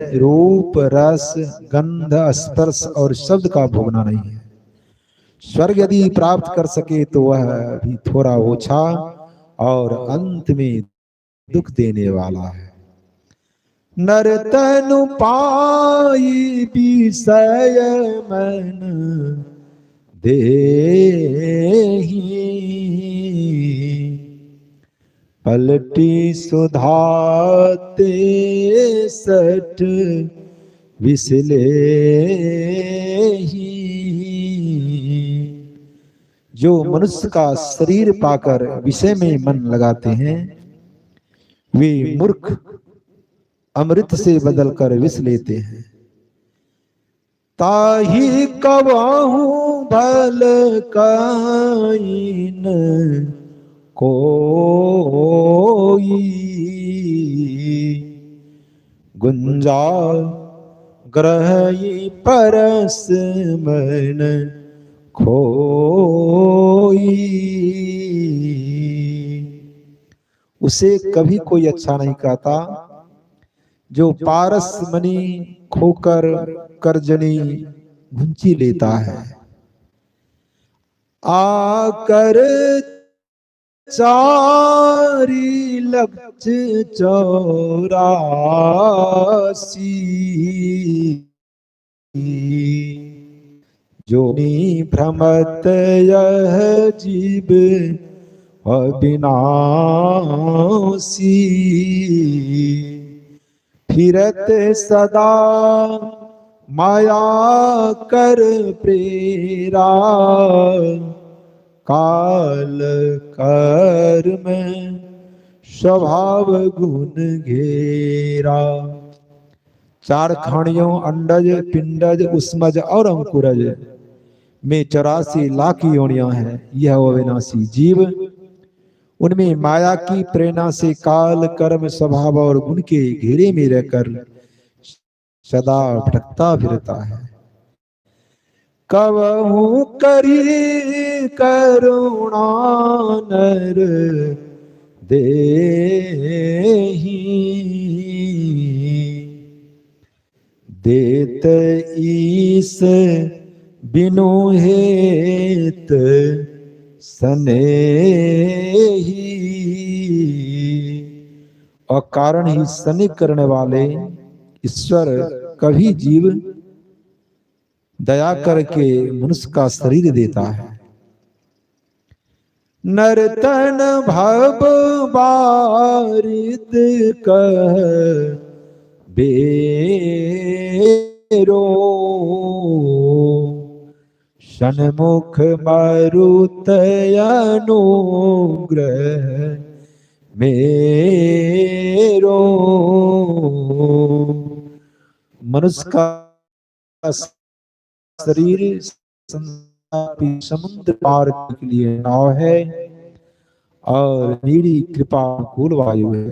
रूप रस गंध स्पर्श और शब्द का भोगना नहीं है। स्वर्ग यदि प्राप्त कर सके तो वह भी थोड़ा ओछा और अंत में दुख देने वाला है। नर तनु पाई विषय मन देहि, पलटी सुधाते सठ विसलेहि। जो मनुष्य का शरीर पाकर विषय में मन लगाते हैं वे मूर्ख अमृत से बदलकर विष लेते हैं। ताही कबाहू भल काइन कोई, गुंजा ग्रही परस मन खोई। उसे कभी कोई अच्छा नहीं कहता जो पारस मणि खोकर करजनी घुंची लेता है। आकर चारी लक्ष 84, जोनि भ्रमत यह जीव अविनाशी, फिरत सदा माया कर प्रेरा, काल कर्म स्वभाव गुण घेरा। चार खानियों अंडज पिंडज उष्मज और अंकुरज में 84 लाख योनियां हैं। यह अविनाशी जीव उनमें माया की प्रेरणा से काल कर्म स्वभाव और गुण के घेरे में रहकर सदा भटकता फिरता है। कबहू करी करुणा नर देहि, देत ईस बिनु हेत स्नेही। और कारण ही स्नेह करने वाले ईश्वर कभी जीव दया करके मनुष्य का शरीर देता है। नर्तन भव बारिद कह बेरो, सन्मुख मरुत अनुग्रह मेरो। मनुष्य का शरीर समुद्र पार के लिए नाव है और मेरी कृपा अनुकूल वायु है।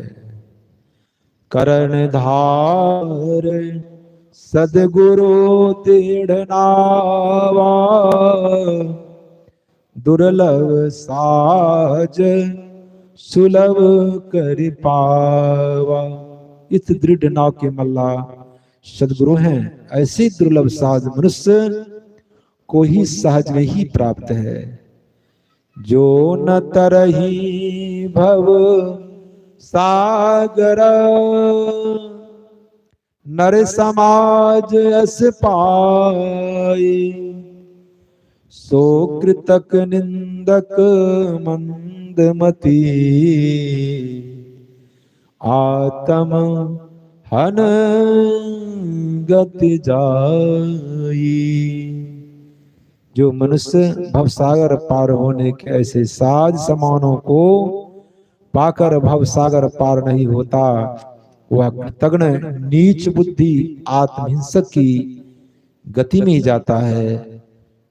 करण धार सदगुरु दृढ़ नावा, दुर्लभ साज सुलभ कर पावा। इस दृढ़ नाव के मल्ला सदगुरु हैं। ऐसे दुर्लभ साज मनुष्य को ही सहज में ही प्राप्त है। जो न तरही भव सागर, नर समाज अस पाए, सो कृतक निंदक मंदमती, आत्म हन गति जाई। जो मनुष्य भवसागर पार होने के ऐसे साज समानों को पाकर भवसागर पार नहीं होता, वह कृतघ्न नीच बुद्धि आत्महिंसक की गति में जाता है।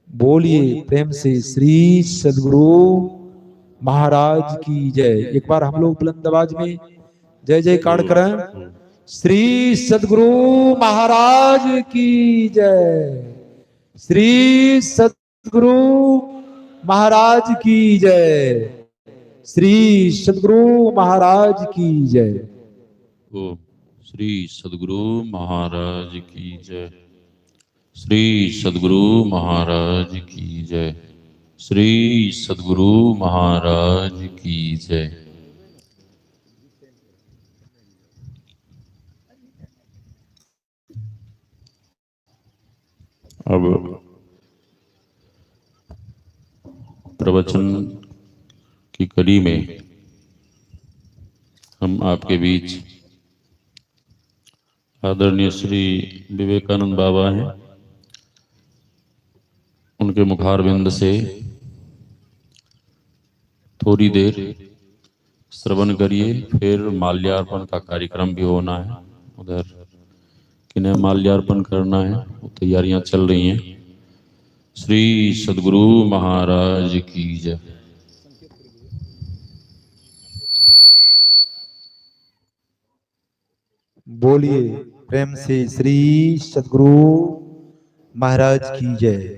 बोलिए प्रेम से श्री सद्गुरु महाराज की जय। एक बार हम लोग बुलंद आवाज में जय जयकार करें। श्री सद्गुरु महाराज की जय। श्री सद्गुरु महाराज की जय। श्री सद्गुरु महाराज की जय। श्री सद्गुरु महाराज की जय। श्री सद्गुरु महाराज की जय। श्री सद्गुरु महाराज की जय। अब प्रवचन की कड़ी में हम आपके बीच आदरणीय श्री विवेकानंद बाबा हैं, उनके मुखारविंद से थोड़ी देर श्रवण करिए। फिर माल्यार्पण का कार्यक्रम भी होना है। उधर किन्हें माल्यार्पण करना है वो तैयारियां चल रही हैं। श्री सद्गुरु महाराज की जय। बोलिए प्रेम से श्री सद्गुरु महाराज की जय।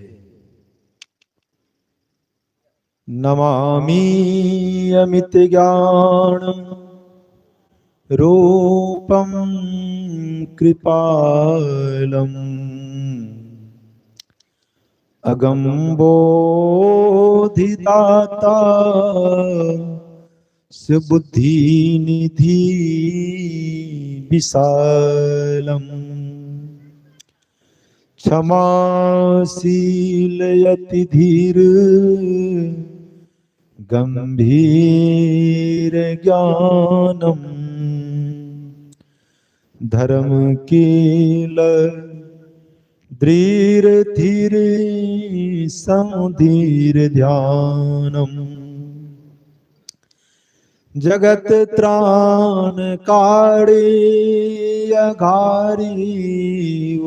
नमामि अमित ज्ञान रूपम कृपालम अगम बोधिदाता सुबुद्धि निधि विशालम क्षमाशील यति धीर गंभीर ज्ञानम धर्म कील दृढ़ धीर समधीर ध्यानम जगत त्राणकारी अघारी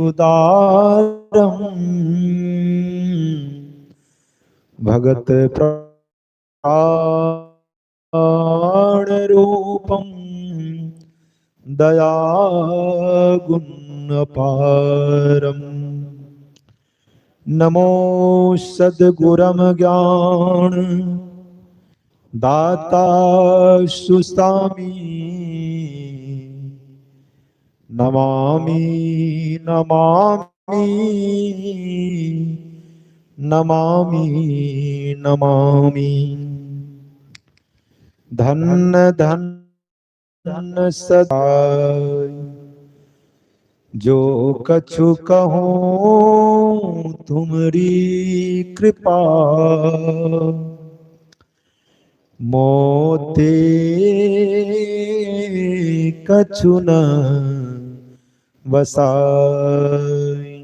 उदारम भगत प्राण रूपम दया गुण अपारम नमो सद्गुरम ज्ञान दाता सुस्वामी नमामि नमामि नमामि नमामि धन्य धन्य सदाय जो कछु कहूँ तुमरी कृपा मोते कछु न वसाई।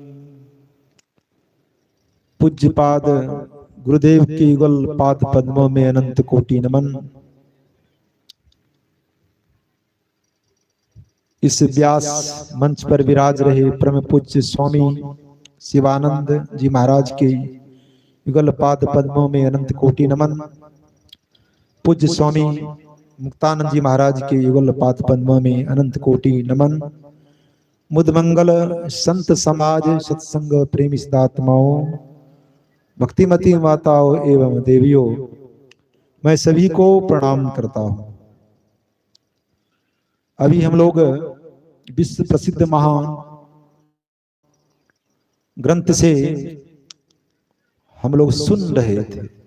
पूज्यपाद गुरुदेव के युगल पाद पद्मों में अनंत कोटि नमन। इस व्यास मंच पर विराज रहे परम पूज्य स्वामी शिवानंद जी महाराज के युगल पाद पद्मों में अनंत कोटि नमन। पूज्य स्वामी मुक्तानंद जी महाराज के युगल पाद पद्मों में अनंत कोटि नमन। मुदमंगल संत समाज सत्संग प्रेमी सदात्माओं भक्तिमती माताओं एवं देवियों, मैं सभी को प्रणाम करता हूं। अभी हम लोग विश्व प्रसिद्ध महान ग्रंथ से हम लोग सुन रहे थे।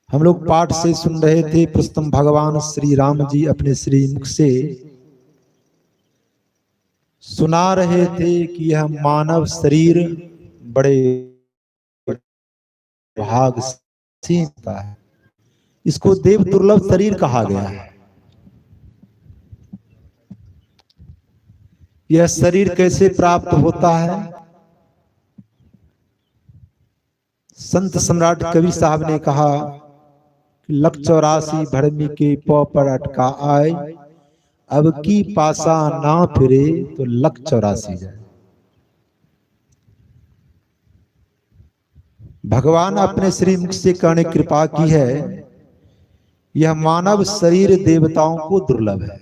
हम लोग पाठ से सुन रहे थे। प्रस्तम भगवान श्री राम जी अपने श्री मुख से सुना रहे थे कि यह मानव शरीर बड़े भाग से होता है। इसको देव दुर्लभ शरीर कहा गया है। यह शरीर कैसे प्राप्त होता है? संत सम्राट कवि साहब ने कहा, लख 84 भरमी के पौ पर अटका आए, अब की पासा ना फिरे तो लख 84 जाए। भगवान अपने श्री मुख से कहने कृपा की है, यह मानव शरीर देवताओं को दुर्लभ है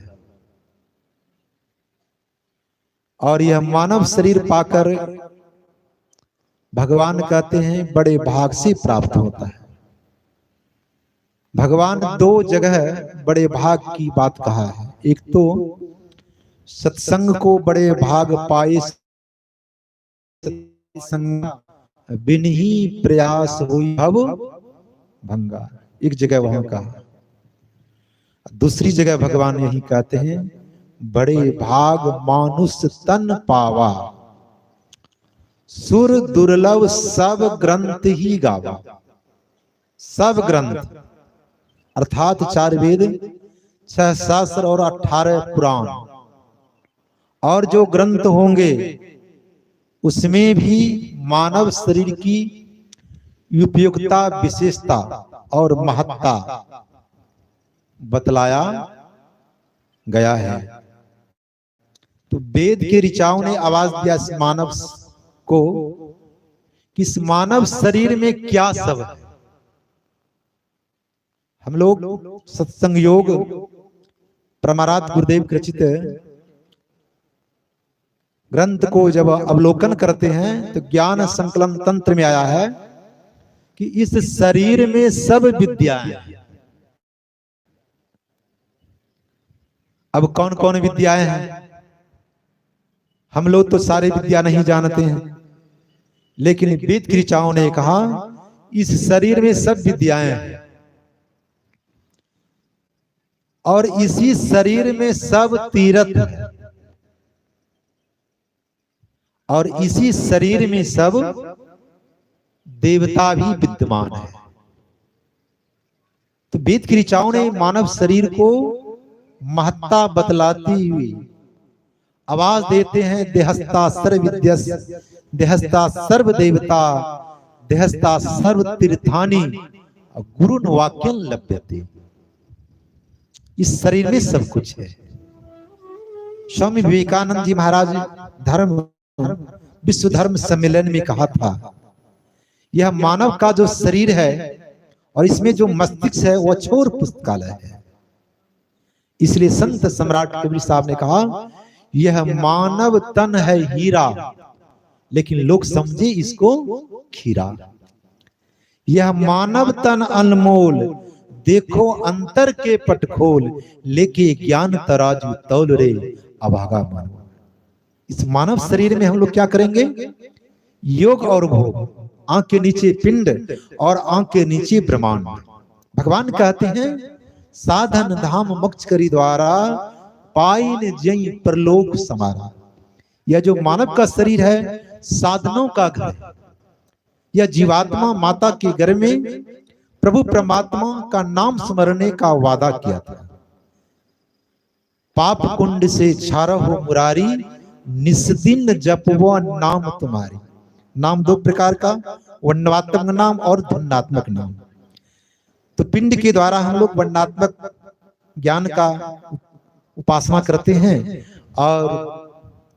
और यह मानव शरीर पाकर भगवान कहते हैं बड़े भाग से प्राप्त होता है। भगवान दो जगह बड़े भाग की बात कहा है। एक तो सत्संग को बड़े भाग पाए संग बिन ही प्रयास हुई भव भंगा, एक जगह वहां कहा। दूसरी जगह भगवान यही कहते हैं, बड़े भाग मानुष तन पावा, सुर दुर्लभ सब ग्रंथ ही गावा। सब ग्रंथ अर्थात 4 वेद, 6 शास्त्र और 18 पुराण, और जो ग्रंथ होंगे उसमें भी मानव शरीर की उपयोगिता, विशेषता और महत्ता बतलाया गया है। तो वेद के ऋचाओं ने आवाज दिया इस मानव को कि इस मानव शरीर में क्या सब है। हम लोग सत्संग योग परमाराध्य गुरुदेव के रचित ग्रंथ को जब अवलोकन करते हैं तो ज्ञान संकलन तंत्र में आया है कि इस शरीर में सब विद्याएं हैं। अब कौन कौन विद्याएं हैं? हम लोग तो सारे विद्या नहीं जानते हैं, लेकिन वेद की ऋचाओं ने कहा इस शरीर में सब विद्याएं हैं और इसी शरीर में सब तीर्थ है और इसी शरीर में सब देवता भी विद्यमान है। तो वेद की ऋचाओं ने मानव शरीर को महत्ता बतलाती हुई आवाज देते हैं, देहस्ता सर्व विद्यस, देहस्ता सर्व देवता, देहस्ता सर्व तीर्थानि गुरुन वाक्यं लभ्यते। इस शरीर में सब कुछ है। स्वामी विवेकानंद जी महाराज धर्म विश्व धर्म सम्मेलन में कहा था, यह मानव का जो शरीर है और इसमें जो मस्तिष्क है वह अछोर पुस्तकालय है। इसलिए संत सम्राट कबीर साहब ने कहा, यह मानव तन है हीरा, लेकिन लोग समझे इसको खीरा। यह मानव तन अनमोल, देखो अंतर के पट खोल, लेके ज्ञान तराजू तौल रे अभागा मन। इस मानव शरीर में हम लोग क्या करेंगे? योग और भोग, आंख के नीचे पिंड और आंख के नीचे ब्रह्मांड। भगवान कहते हैं, साधन धाम मोक्ष करी द्वारा, पाइन जई परलोक समारा। यह जो मानव का शरीर है साधनों का घर है। यह जीवात्मा माता के गर्भ में प्रभु परमात्मा का नाम स्मरने का वादा किया था। पाप कुंड से छारा हो मुरारी, निस्दिन जपवा नाम तुम्हारी। नाम 2 प्रकार का, वर्णात्मक नाम और ध्वन्यात्मक नाम। तो पिंड के द्वारा हम लोग वर्णात्मक ज्ञान का उपासना करते हैं और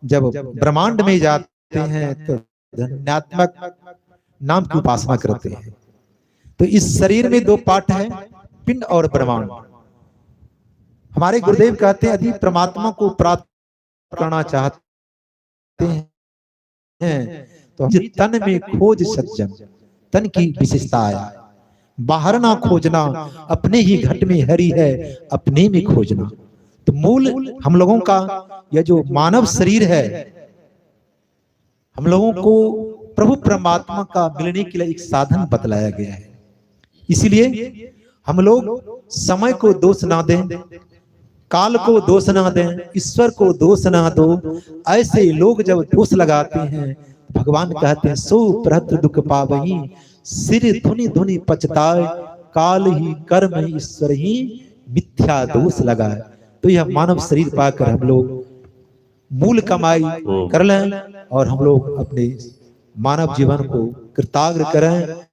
जब ब्रह्मांड में जाते हैं तो ध्वन्यात्मक नाम की उपासना करते हैं। तो इस शरीर में 2 पार्ट है, पिंड और ब्रह्मांड। हमारे गुरुदेव कहते हैं, यदि परमात्मा को प्राप्त करना चाहते हैं तो तन में खोज सज्जन। तन की विशेषता आया, बाहर ना खोजना, अपने ही घट में हरि है, अपने में खोजना। तो मूल हम लोगों का यह जो मानव शरीर है, हम लोगों को प्रभु परमात्मा का मिलने के लिए एक साधन बतलाया गया है। इसलिए हम लोग समय को दोष ना दें, काल को दोष ना दें, ईश्वर को दोष ना दो। ऐसे लोग जब दोष लगाते हैं, भगवान कहते हैं, सो प्रहत्र दुख पावही, सिर धुनि धुनि पछताए, काल ही कर्म ईश्वर ही मिथ्या दोष लगाए। तो यह मानव शरीर पाकर हम लोग मूल कमाई कर लें और हम लोग अपने मानव जीवन को कृतार्थ करें।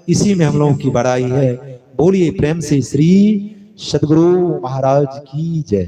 इसी में हम लोगों की बड़ाई है। बोलिए प्रेम से श्री सद्गुरु महाराज की जय।